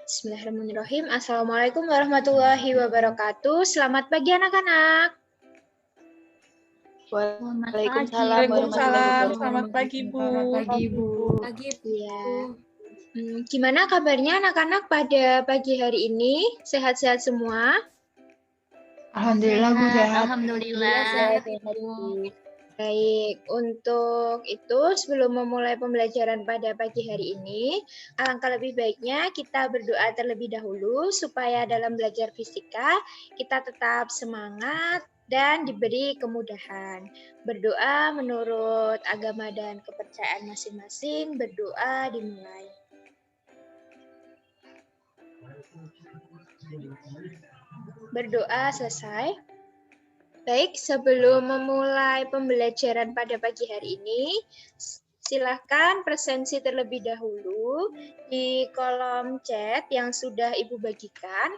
Bismillahirrahmanirrahim. Assalamualaikum warahmatullahi wabarakatuh. Selamat pagi anak-anak. Waalaikumsalam warahmatullahi wabarakatuh. Selamat pagi, Bu. Pagi, Bu. Ya. Gimana kabarnya anak-anak pada pagi hari ini? Sehat-sehat semua? Alhamdulillah, Bu, sehat. Alhamdulillah. Sehat, Bu. Baik, untuk itu sebelum memulai pembelajaran pada pagi hari ini, alangkah lebih baiknya kita berdoa terlebih dahulu supaya dalam belajar fisika kita tetap semangat dan diberi kemudahan. Berdoa menurut agama dan kepercayaan masing-masing, berdoa dimulai. Berdoa selesai. Baik, sebelum memulai pembelajaran pada pagi hari ini, silakan presensi terlebih dahulu di kolom chat yang sudah Ibu bagikan.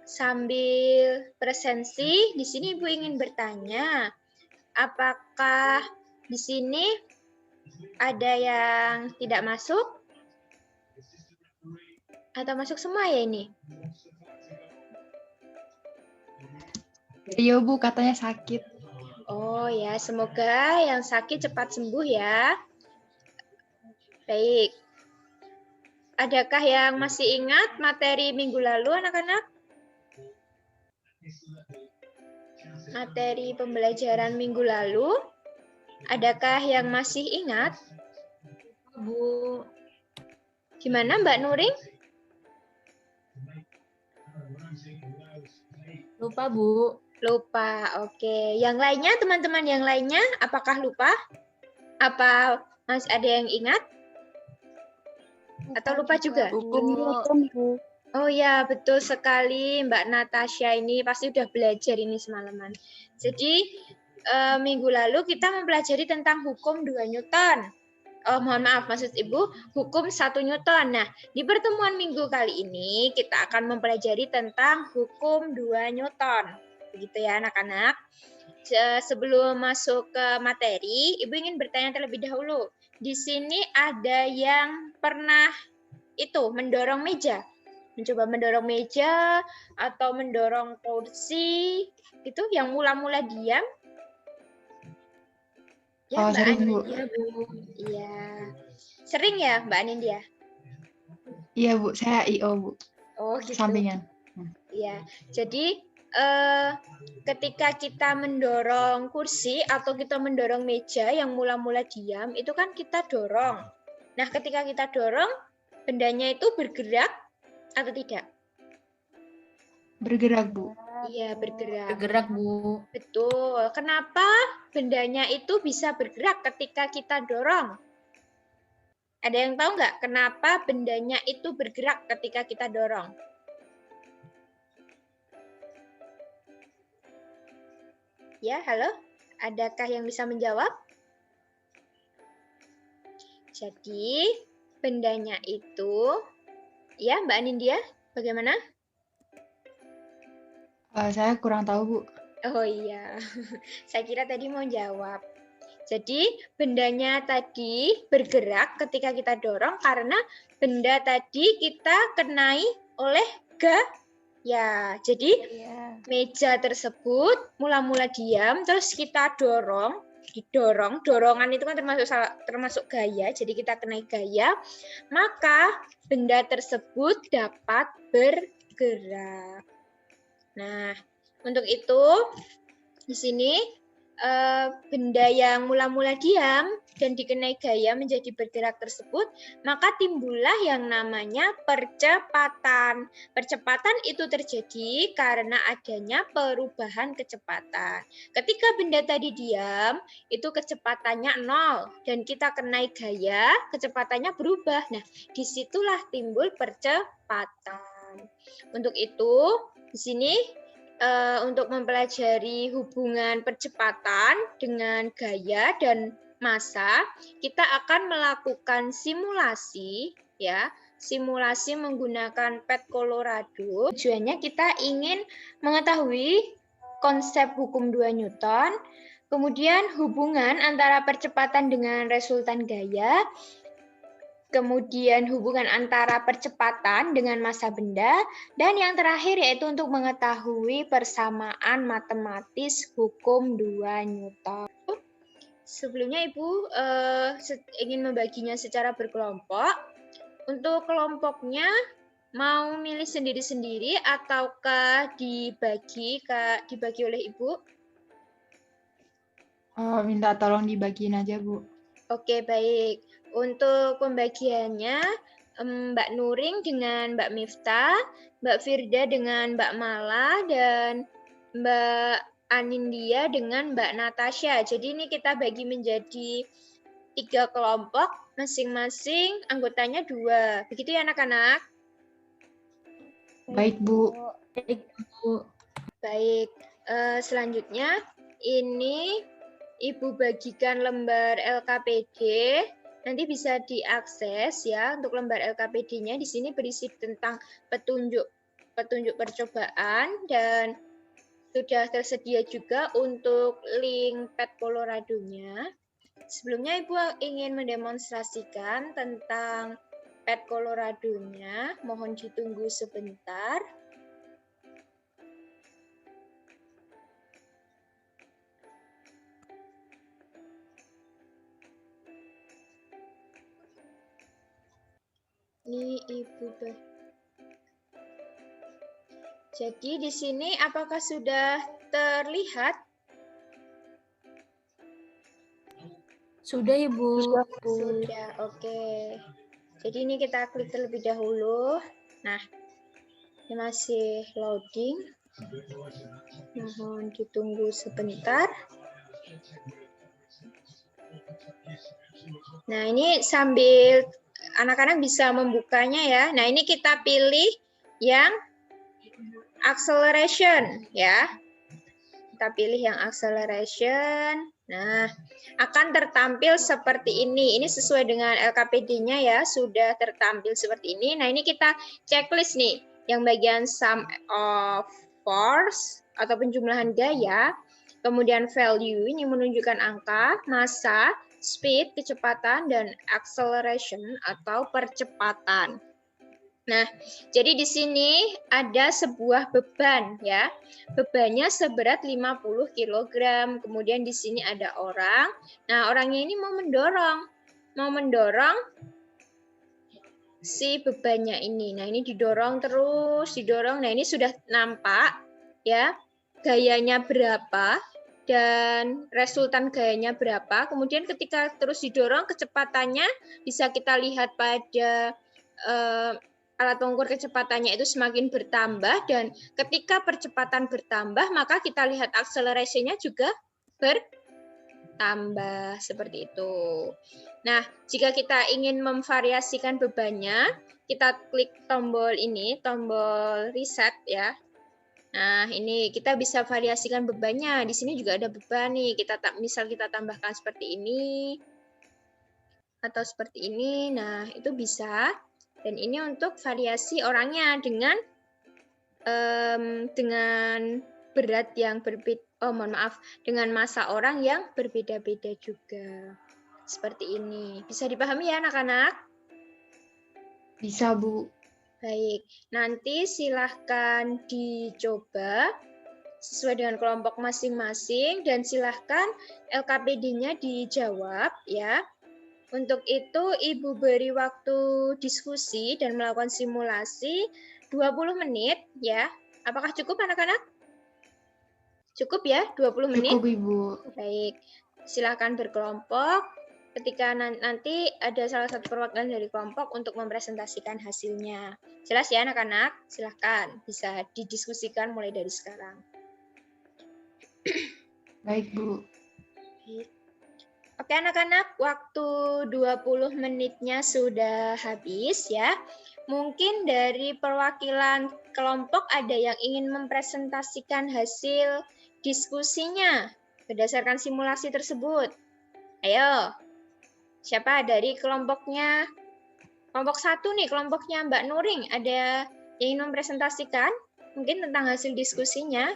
Sambil presensi, di sini Ibu ingin bertanya, apakah di sini ada yang tidak masuk? Atau masuk semua ya ini? Iya, Bu, katanya sakit. Oh ya, semoga yang sakit cepat sembuh ya. Baik. Adakah yang masih ingat materi minggu lalu, anak-anak? Materi pembelajaran minggu lalu, adakah yang masih ingat? Bu. Gimana Mbak Nuring? Lupa, Bu. Lupa, oke. Yang lainnya, teman-teman yang lainnya, apakah lupa? Apa masih ada yang ingat? Atau lupa juga? Bu. Oh ya, betul sekali Mbak Natasha ini pasti udah belajar ini semalaman. Jadi, minggu lalu kita mempelajari tentang hukum 2 Newton. Oh, mohon maaf, maksud Ibu, hukum 1 Newton. Nah, di pertemuan minggu kali ini kita akan mempelajari tentang hukum 2 Newton. Begitu ya anak-anak. Sebelum masuk ke materi, Ibu ingin bertanya terlebih dahulu. Di sini ada yang pernah mendorong meja, mencoba mendorong meja atau mendorong kursi, itu yang mula-mula diam? Ya, Oh, Mbak sering, Bu. Anindya, Bu. Iya. Sering ya, Mbak Anindya? Iya, Bu, saya IO, Bu. Oh, gitu. Sampingan. Iya. Jadi, ketika kita mendorong kursi atau kita mendorong meja yang mula-mula diam, itu kan kita dorong. Nah, ketika kita dorong, bendanya itu bergerak atau tidak? Bergerak, Bu. Iya, bergerak. Bergerak, Bu. Betul. Kenapa bendanya itu bisa bergerak ketika kita dorong? Ada yang tahu nggak kenapa bendanya itu bergerak ketika kita dorong? Ya, halo? Adakah yang bisa menjawab? Jadi, bendanya itu, ya Mbak Anindya, bagaimana? Saya kurang tahu, Bu. Oh iya, saya kira tadi mau jawab. Jadi, bendanya tadi bergerak ketika kita dorong karena benda tadi kita kenai oleh gaya. Jadi, meja tersebut mula-mula diam, terus kita didorong, dorongan itu kan termasuk gaya, jadi kita kenai gaya, maka benda tersebut dapat bergerak. Nah, untuk itu di sini benda yang mula-mula diam dan dikenai gaya menjadi bergerak tersebut, maka timbullah yang namanya percepatan. Percepatan itu terjadi karena adanya perubahan kecepatan. Ketika benda tadi diam, itu kecepatannya 0 dan kita kenai gaya, kecepatannya berubah. Nah, disitulah timbul percepatan. Untuk itu, di sini untuk mempelajari hubungan percepatan dengan gaya dan massa, kita akan melakukan simulasi, ya. Simulasi menggunakan pet Colorado. Tujuannya kita ingin mengetahui konsep hukum 2 Newton, kemudian hubungan antara percepatan dengan resultan gaya, kemudian hubungan antara percepatan dengan massa benda, dan yang terakhir yaitu untuk mengetahui persamaan matematis hukum 2 Newton. Sebelumnya Ibu ingin membaginya secara berkelompok. Untuk kelompoknya mau milih sendiri-sendiri ataukah dibagi oleh Ibu? Minta tolong dibagiin aja, Bu. Oke, baik. Untuk pembagiannya, Mbak Nuring dengan Mbak Miftah, Mbak Firda dengan Mbak Mala, dan Mbak Anindya dengan Mbak Natasha. Jadi ini kita bagi menjadi 3 kelompok, masing-masing anggotanya 2. Begitu ya anak-anak? Baik, Bu. Baik, Bu. Baik, selanjutnya ini Ibu bagikan lembar LKPD. Nanti bisa diakses ya untuk lembar LKPD-nya. Di sini berisi tentang petunjuk percobaan dan sudah tersedia juga untuk link Pet Colorado-nya. Sebelumnya Ibu ingin mendemonstrasikan tentang Pet Colorado-nya. Mohon ditunggu sebentar. Ini Ibu. Jadi di sini apakah sudah terlihat? Sudah, Ibu. Sudah, oke. Jadi ini kita klik terlebih dahulu. Nah, ini masih loading. Mohon ditunggu sebentar. Nah, ini sambil anak-anak bisa membukanya ya. Nah, ini kita pilih yang acceleration ya. Kita pilih yang acceleration. Nah, akan tertampil seperti ini. Ini sesuai dengan LKPD-nya ya, sudah tertampil seperti ini. Nah, ini kita checklist nih. Yang bagian sum of force atau penjumlahan gaya, kemudian value ini menunjukkan angka, massa, speed, kecepatan, dan acceleration atau percepatan. Nah, jadi di sini ada sebuah beban ya. Bebannya seberat 50 kg. Kemudian di sini ada orang. Nah, orangnya ini mau mendorong si bebannya ini. Nah, ini didorong terus, didorong. Nah, ini sudah nampak ya. Gayanya berapa dan resultan gayanya berapa. Kemudian ketika terus didorong, kecepatannya bisa kita lihat pada alat pengukur kecepatannya itu semakin bertambah, dan ketika percepatan bertambah maka kita lihat akselerasinya juga bertambah seperti itu. Nah, jika kita ingin memvariasikan bebannya, kita klik tombol ini, tombol reset ya. Nah, ini kita bisa variasikan bebannya. Di sini juga ada beban nih. Misal kita tambahkan seperti ini atau seperti ini. Nah, itu bisa. Dan ini untuk variasi orangnya dengan berat yang berbeda, dengan massa orang yang berbeda-beda juga. Seperti ini. Bisa dipahami ya anak-anak? Bisa, Bu. Baik, nanti silahkan dicoba sesuai dengan kelompok masing-masing dan silahkan LKPD-nya dijawab ya. Untuk itu, Ibu beri waktu diskusi dan melakukan simulasi 20 menit ya. Apakah cukup anak-anak? Cukup ya, 20 menit? Cukup, Ibu. Baik, silakan berkelompok. Ketika nanti ada salah satu perwakilan dari kelompok untuk mempresentasikan hasilnya. Jelas ya anak-anak? Silakan, bisa didiskusikan mulai dari sekarang. Baik, Bu. Baik. Oke anak-anak, waktu 20 menitnya sudah habis ya. Mungkin dari perwakilan kelompok ada yang ingin mempresentasikan hasil diskusinya berdasarkan simulasi tersebut. Ayo, siapa dari kelompoknya? Kelompok 1 nih, kelompoknya Mbak Nuring. Ada yang ingin mempresentasikan mungkin tentang hasil diskusinya?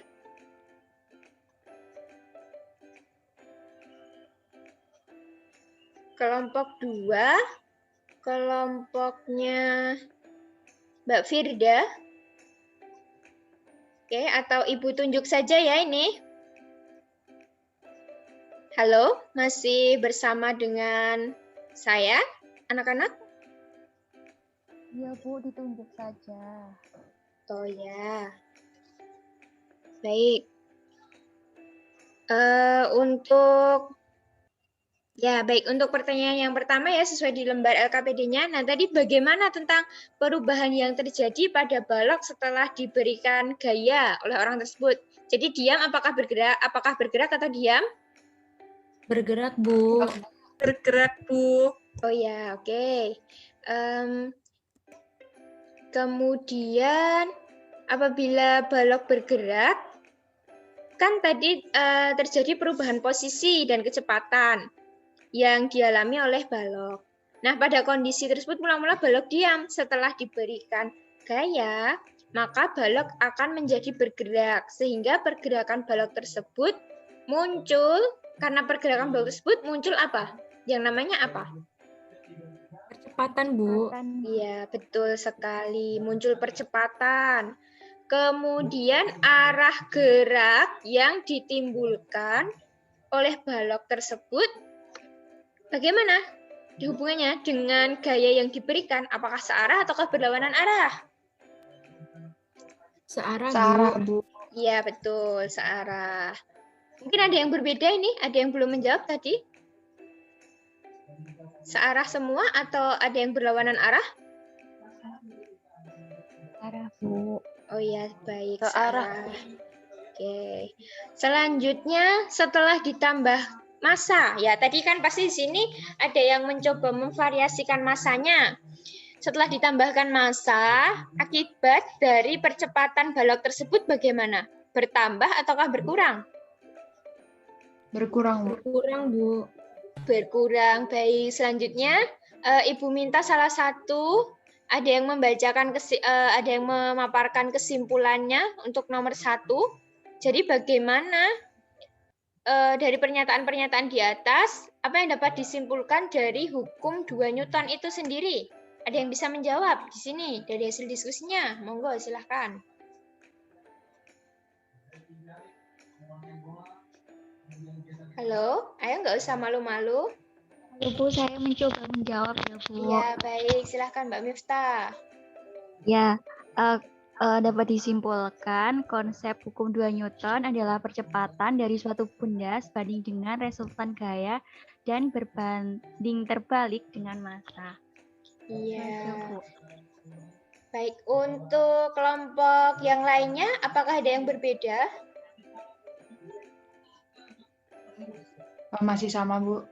Kelompok 2, kelompoknya Mbak Firda. Oke, atau Ibu tunjuk saja ya ini. Halo, masih bersama dengan saya, anak-anak? Iya Bu, ditunjuk saja. Oh ya, baik. Untuk pertanyaan yang pertama ya sesuai di lembar LKPD-nya. Nah, tadi bagaimana tentang perubahan yang terjadi pada balok setelah diberikan gaya oleh orang tersebut? Jadi diam apakah bergerak atau diam? Bergerak, Bu. Bergerak, Bu. Oh ya, oke. Kemudian apabila balok bergerak, kan tadi terjadi perubahan posisi dan kecepatan yang dialami oleh balok. Nah, pada kondisi tersebut mula-mula balok diam. Setelah diberikan gaya, maka balok akan menjadi bergerak. Sehingga pergerakan balok tersebut muncul, karena pergerakan balok tersebut muncul apa? Yang namanya apa? Percepatan, Bu. Iya, betul sekali. Muncul percepatan. Kemudian arah gerak yang ditimbulkan oleh balok tersebut bagaimana hubungannya dengan gaya yang diberikan? Apakah searah ataukah berlawanan arah? Searah, Searah, Bu. Bu. Iya, betul, searah. Mungkin ada yang berbeda ini? Ada yang belum menjawab tadi? Searah semua atau ada yang berlawanan arah? Arah Bu. Oh iya, baik. Searah. Oke. Selanjutnya setelah ditambah massa, ya tadi kan pasti di sini ada yang mencoba memvariasikan massanya. Setelah ditambahkan massa, akibat dari percepatan balok tersebut bagaimana? Bertambah ataukah berkurang? Berkurang, Bu. Berkurang, Bu. Berkurang. Baik, selanjutnya Ibu minta salah satu ada yang ada yang memaparkan kesimpulannya untuk nomor 1. Jadi bagaimana dari pernyataan-pernyataan di atas, apa yang dapat disimpulkan dari hukum 2 Newton itu sendiri? Ada yang bisa menjawab di sini dari hasil diskusinya? Monggo, silahkan. Halo, ayo nggak usah malu-malu. Halo Bu, saya mencoba menjawab ya Bu. Iya, baik. Silahkan Mbak Miftah. Ya, dapat disimpulkan konsep hukum 2 Newton adalah percepatan dari suatu benda sebanding dengan resultan gaya dan berbanding terbalik dengan massa. Iya. Itu, Bu. Baik, untuk kelompok yang lainnya, apakah ada yang berbeda? Masih sama, Bu.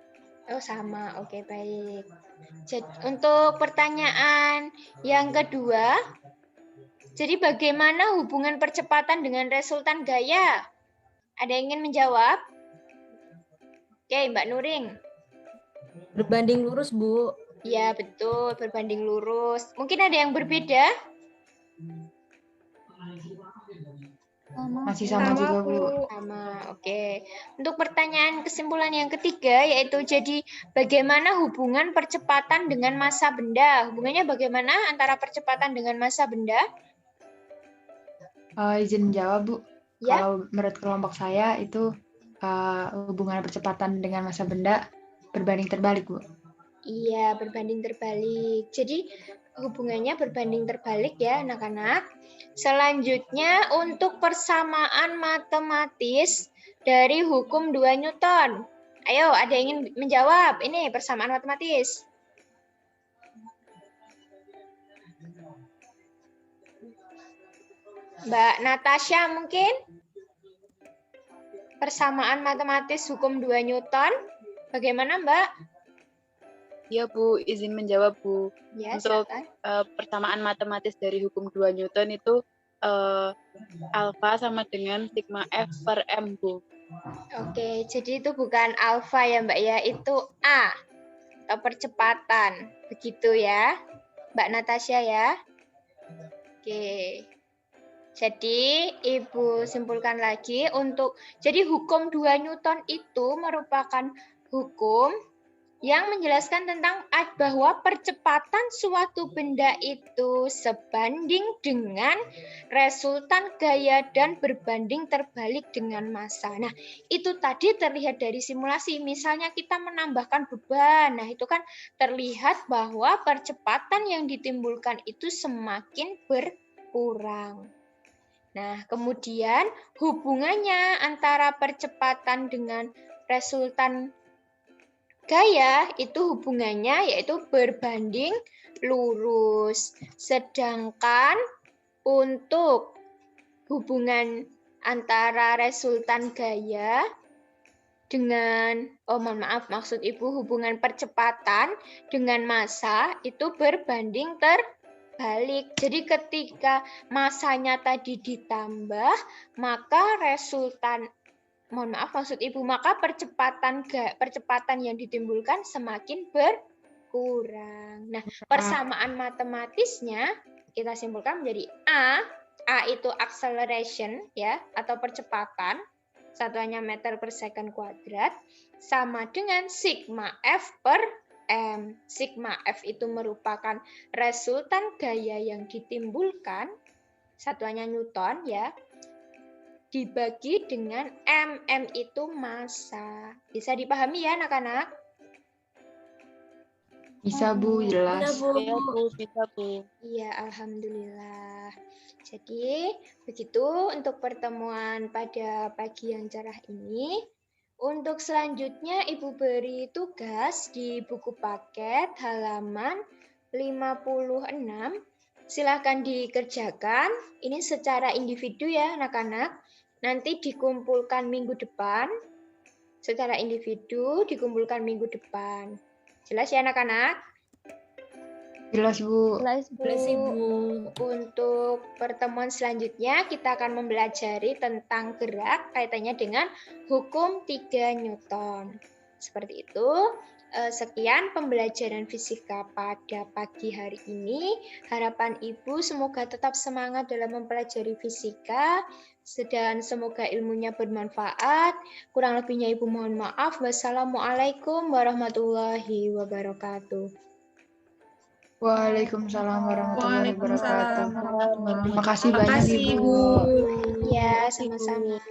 Oh, sama. Oke, baik. Jadi, untuk pertanyaan yang kedua, jadi bagaimana hubungan percepatan dengan resultan gaya? Ada yang ingin menjawab? Oke, Mbak Nuring. Berbanding lurus, Bu. Ya, betul. Berbanding lurus. Mungkin ada yang berbeda? Masih sama juga, Bu. Sama, oke. Untuk pertanyaan kesimpulan yang ketiga, yaitu jadi bagaimana hubungan percepatan dengan massa benda? Hubungannya bagaimana antara percepatan dengan massa benda? Izin menjawab, Bu. Ya. Kalau menurut kelompok saya itu hubungan percepatan dengan massa benda berbanding terbalik, Bu. Iya, berbanding terbalik. Jadi hubungannya berbanding terbalik ya, anak-anak. Selanjutnya untuk persamaan matematis dari hukum 2 Newton. Ayo, ada yang ingin menjawab? Ini persamaan matematis. Mbak Natasha mungkin? Persamaan matematis hukum 2 Newton. Bagaimana, Mbak? Ya, Bu, izin menjawab, Bu. Ya, Untuk silakan. persamaan matematis dari hukum 2 Newton itu alfa sama dengan sigma F per M, Bu. Oke, jadi itu bukan alfa ya, Mbak ya, itu A atau percepatan. Begitu ya, Mbak Natasha ya. Oke. Jadi, Ibu simpulkan lagi jadi hukum 2 Newton itu merupakan hukum yang menjelaskan tentang bahwa percepatan suatu benda itu sebanding dengan resultan gaya dan berbanding terbalik dengan massa. Nah, itu tadi terlihat dari simulasi. Misalnya kita menambahkan beban. Nah, itu kan terlihat bahwa percepatan yang ditimbulkan itu semakin berkurang. Nah, kemudian hubungannya antara percepatan dengan resultan gaya itu hubungannya yaitu berbanding lurus. Sedangkan untuk hubungan antara resultan gaya dengan, maksud Ibu hubungan percepatan dengan massa itu berbanding terbalik. Jadi ketika massanya tadi ditambah, maka resultan maksud Ibu, maka percepatan yang ditimbulkan semakin berkurang. Nah, persamaan matematisnya kita simpulkan menjadi A itu acceleration ya atau percepatan, satuannya meter per second kuadrat, sama dengan sigma F per M. Sigma F itu merupakan resultan gaya yang ditimbulkan, satuannya Newton ya, dibagi dengan M itu massa. Bisa dipahami ya anak-anak? Bisa Bu, jelas. Bisa, Bu. Ya, Bu, bisa, Bu. Iya, alhamdulillah. Jadi, begitu untuk pertemuan pada pagi yang cerah ini. Untuk selanjutnya, Ibu beri tugas di buku paket halaman 56. Silahkan dikerjakan. Ini secara individu ya, anak-anak. Nanti dikumpulkan minggu depan. Secara individu dikumpulkan minggu depan. Jelas ya anak-anak? Jelas Bu. Jelas, Bu. Boleh sih, Bu. Untuk pertemuan selanjutnya kita akan mempelajari tentang gerak kaitannya dengan hukum 3 Newton. Seperti itu. Sekian pembelajaran fisika pada pagi hari ini. Harapan Ibu semoga tetap semangat dalam mempelajari fisika dan semoga ilmunya bermanfaat. Kurang lebihnya Ibu mohon maaf. Wassalamualaikum warahmatullahi wabarakatuh. Waalaikumsalam warahmatullahi wabarakatuh. Waalaikumsalam. Terima kasih Terima banyak kasih, Ibu. Bu. Ya, sama-sama.